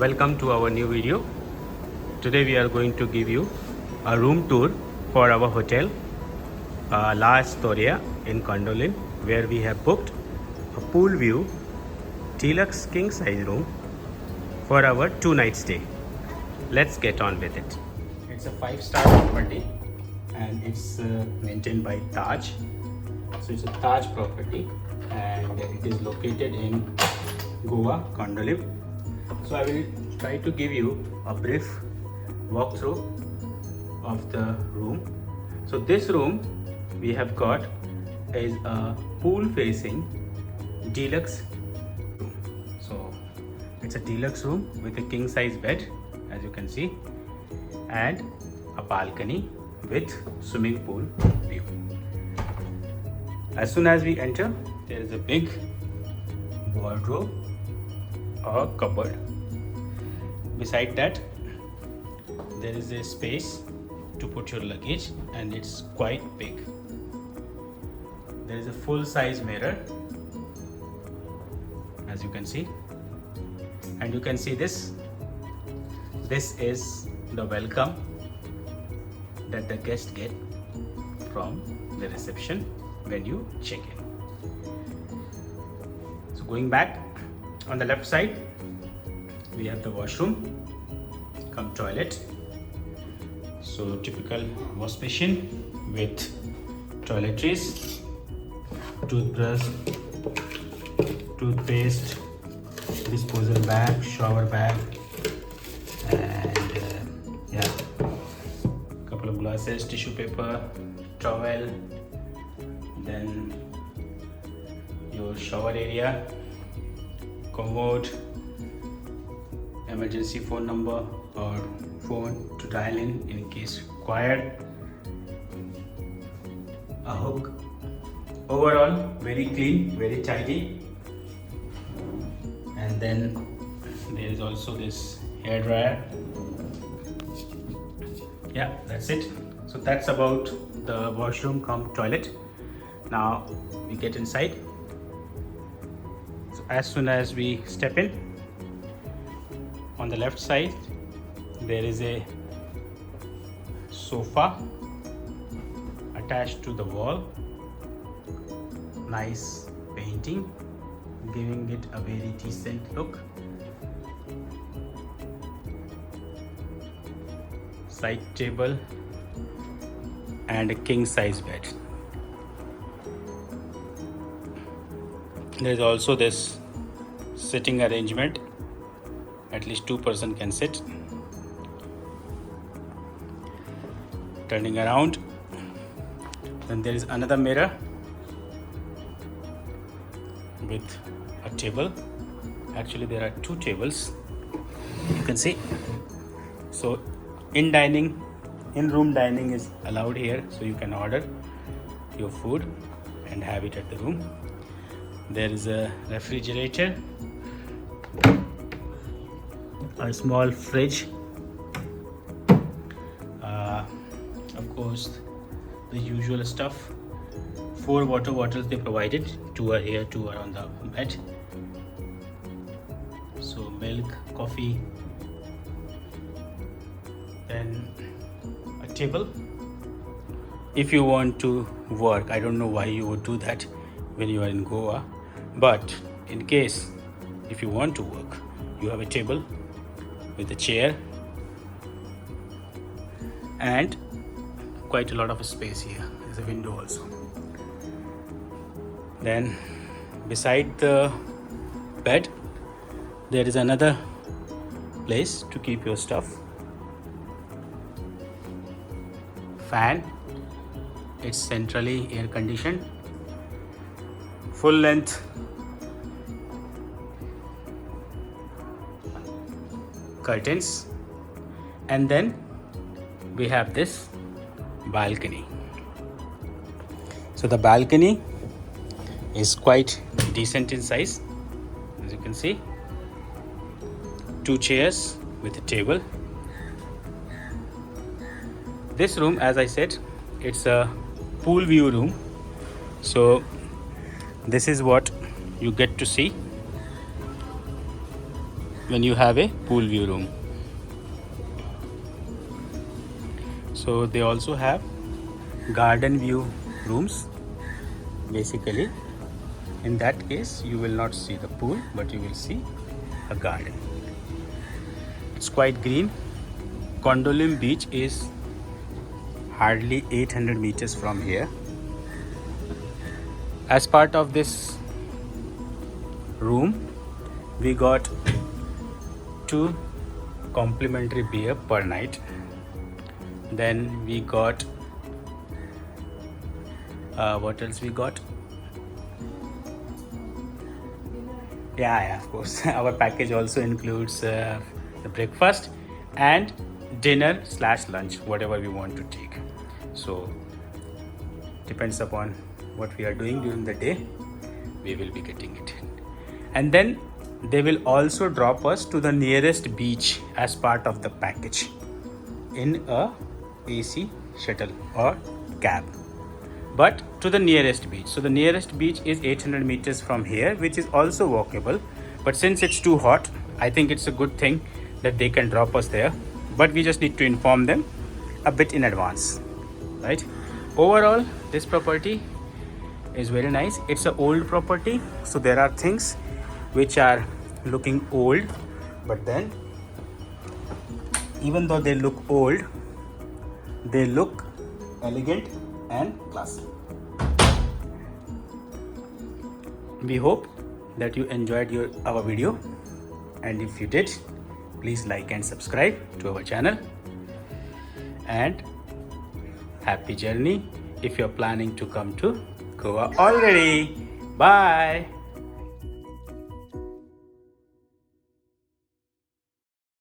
welcome to our new video. Today we are going to give you a room tour for our hotel La Estoria in Condolin, where we have booked a pool view deluxe king size room for our 2-night stay. Let's get on with it. It's a 5-star property and it's maintained by Taj. So it's a Taj property and it is located in Goa, Condolin. So I will try to give you a brief walkthrough of the room. So this room we have got is a pool facing deluxe room. So it's a deluxe room with a king size bed, as you can see, and a balcony with swimming pool view. As soon as we enter, there is a big wardrobe or cupboard. Beside that, there is a space to put your luggage and it's quite big. There is a full-size mirror, as you can see, and you can see this. This is the welcome that the guests get from the reception when you check in. So going back, on the left side we have the washroom cum toilet. So typical wash basin with toiletries, toothbrush, toothpaste, disposal bag, shower bag, and couple of glasses, tissue paper, towel, then your shower area, commode, emergency phone number or phone to dial in case required, a hook. Overall very clean, very tidy. And then there is also this hair dryer. Yeah, that's it. So that's about the washroom cum toilet. Now we get inside. So as soon as we step in, on the left side there is a sofa attached to the wall. Nice painting, giving it a very decent look. Side table and a king size bed. There is also this sitting arrangement. At least 2 persons can sit. Turning around, then there is another mirror with a table. Actually there are 2 tables, you can see. So in room dining is allowed here, so you can order your food and have it at the room. There is a refrigerator, a small fridge, of course the usual stuff. 4 water bottles they provided, 2 are here, 2 are on the bed. So milk, coffee, then a table. If you want to work, I don't know why you would do that when you are in Goa, but in case if you want to work, you have a table with a chair and quite a lot of space here. There's a window also. Then beside the bed there is another place to keep your stuff. Fan, it's centrally air conditioned. Full length curtains, and then we have this balcony. So the balcony is quite decent in size, as you can see. 2 chairs with a table. This room, as I said, it's a pool view room. So this is what you get to see. when you have a pool view room. So they also have garden view rooms. Basically, in that case, you will not see the pool, but you will see a garden. It's quite green. Gondolin beach is hardly 800 meters from here. As part of this room, we got 2 complimentary beer per night. Then we got what else we got? Yeah, of course. Our package also includes the breakfast and dinner/lunch, whatever we want to take. So depends upon what we are doing during the day, we will be getting it. And then they will also drop us to the nearest beach as part of the package in a AC shuttle or cab, but to the nearest beach. So the nearest beach is 800 meters from here, which is also walkable, but since it's too hot, I think it's a good thing that they can drop us there, but we just need to inform them a bit in advance, right? Overall, this property is very nice. It's an old property, so there are things which are looking old, but then even though they look old, they look elegant and classy. We hope that you enjoyed our video, and if you did, please like and subscribe to our channel, and happy journey if you're planning to come to Goa already. Bye.